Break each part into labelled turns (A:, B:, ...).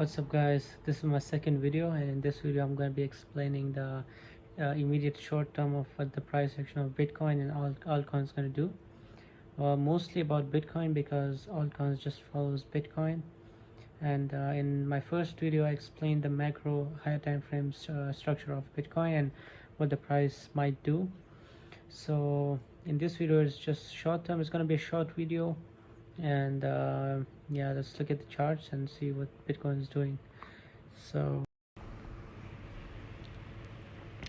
A: What's up guys, this is my second video, and in this video I'm going to be explaining the immediate short term of what the price action of Bitcoin and all altcoins going to do. Mostly about Bitcoin because altcoins just follows Bitcoin, and in my first video I explained the macro higher time frame structure of Bitcoin and what the price might do. So in this video it's just short term. It's going to be a short video, and yeah, let's look at the charts and see what Bitcoin is doing. So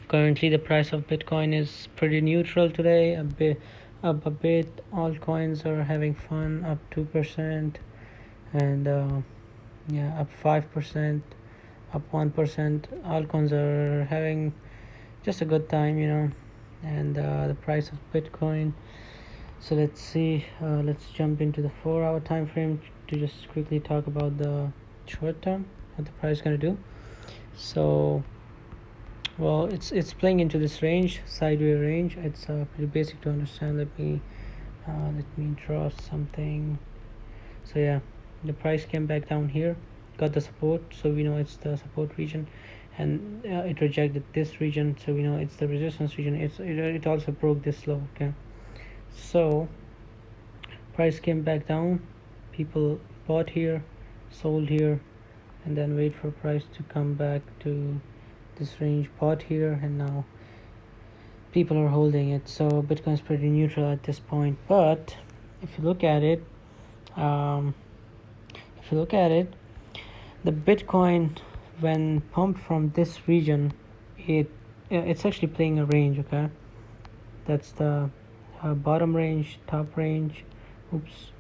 A: currently the price of Bitcoin is pretty neutral today, a bit up a bit. Altcoins are having fun, up 2%, and yeah, up 5%, up 1%. Altcoins are having just a good time. And the price of Bitcoin, so let's see, let's jump into the 4-hour time frame to just quickly talk about the short term, what the price is going to do. So well, it's playing into this range, sideways range. It's pretty basic to understand. Let me draw something. So yeah, the price came back down here, got the support, so we know it's the support region, and it rejected this region, so we know it's the resistance region. It also broke this low. Okay, so price came back down, people bought here, sold here, and then wait for price to come back to this range, bought here, and now people are holding it. So Bitcoin is pretty neutral at this point. But if you look at it, the Bitcoin, when pumped from this region, it's actually playing a range. Okay, that's the bottom range, top range. Oops,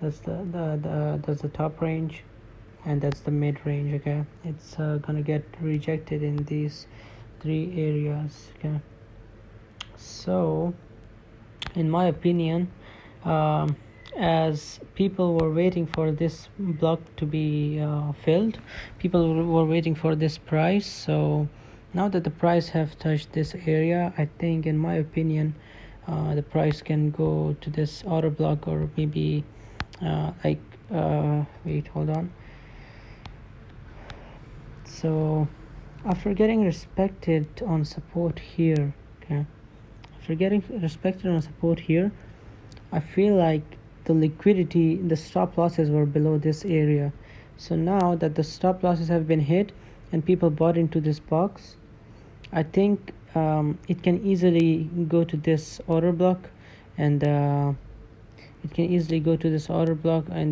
A: that's that's the top range, and that's the mid range. Okay, it's gonna get rejected in these three areas. Okay, so in my opinion, as people were waiting for this block to be filled, people were waiting for this price. So now that the price have touched this area, I think, in my opinion, the price can go to this order block, or maybe wait, hold on. So after getting respected on support here, okay, after getting respected on support here, I feel like the liquidity, the stop losses were below this area. So now that the stop losses have been hit and people bought into this box, I think it can easily go to this order block, and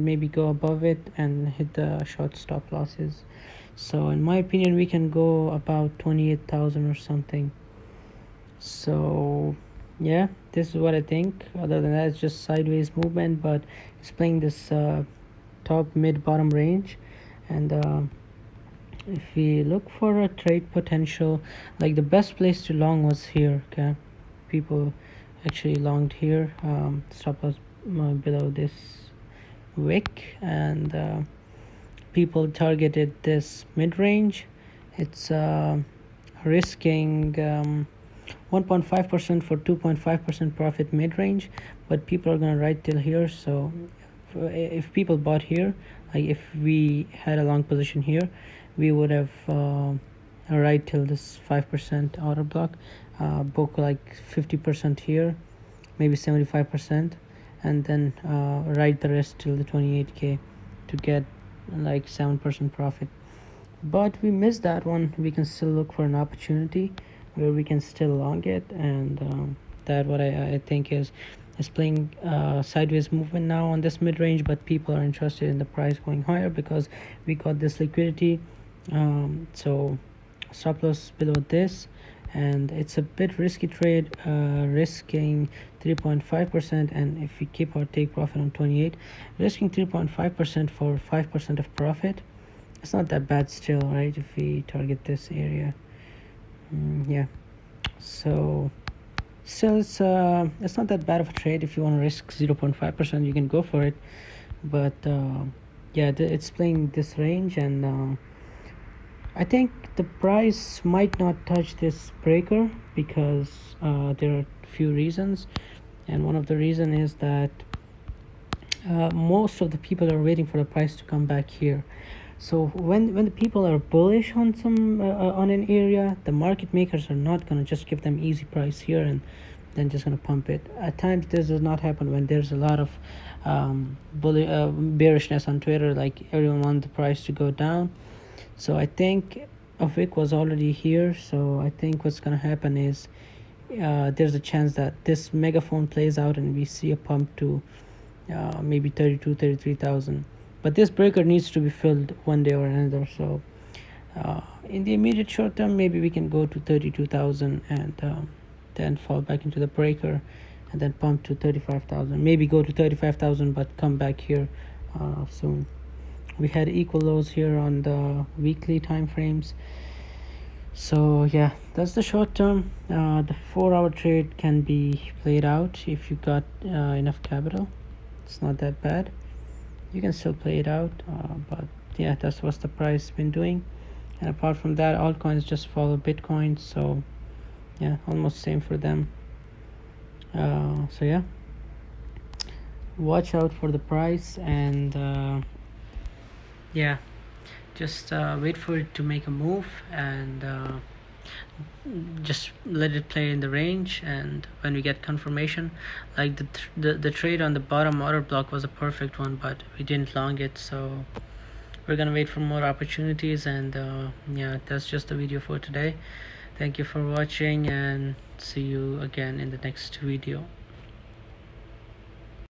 A: maybe go above it and hit the short stop losses. So in my opinion, we can go about 28,000 or something. So yeah, this is what I think. Other than that, it's just sideways movement, but it's playing this top, mid, bottom range. And if we look for a trade potential, like the best place to long was here. Okay, people actually longed here. Stop loss below this wick, and people targeted this mid range. It's risking 1.5% for 2.5% profit mid range, but people are gonna ride till here. So if people bought here, like if we had a long position here, we would have ride till this 5% order block, book like 50% here, maybe 75%, and then ride the rest till the 28k to get like 7% profit. But we missed that one. We can still look for an opportunity where we can still long it, and that what I think is playing sideways movement now on this mid range. But people are interested in the price going higher because we got this liquidity. So stop loss below this, and it's a bit risky trade, risking 3.5%, and if we keep our take profit on 28, risking 3.5% for 5% of profit, it's not that bad still, right? If we target this area, yeah, so still it's not that bad of a trade. If you want to risk 0.5%, you can go for it. But yeah, it's playing this range, and I think the price might not touch this breaker because there are few reasons, and one of the reason is that most of the people are waiting for the price to come back here. So when the people are bullish on some on an area, the market makers are not gonna just give them easy price here and then just gonna pump it. At times this does not happen when there's a lot of bearishness on Twitter, like everyone wants the price to go down. So I think a wick was already here, so I think what's gonna happen is there's a chance that this megaphone plays out and we see a pump to maybe 33,000. But this breaker needs to be filled one day or another. So in the immediate short term, maybe we can go to 32,000 and then fall back into the breaker and then pump to 35,000. Maybe go to 35,000 but come back here soon. We had equal lows here on the weekly time frames. So yeah, that's the short term. The 4-hour trade can be played out if you got enough capital. It's not that bad. You can still play it out, but yeah, that's what the price been doing. And apart from that, altcoins just follow Bitcoin, so yeah, almost same for them. So yeah, watch out for the price, and yeah, just wait for it to make a move, and just let it play in the range. And when we get confirmation, like the trade on the bottom order block was a perfect one, but we didn't long it, so we're gonna wait for more opportunities. And yeah, that's just the video for today. Thank you for watching, and see you again in the next video.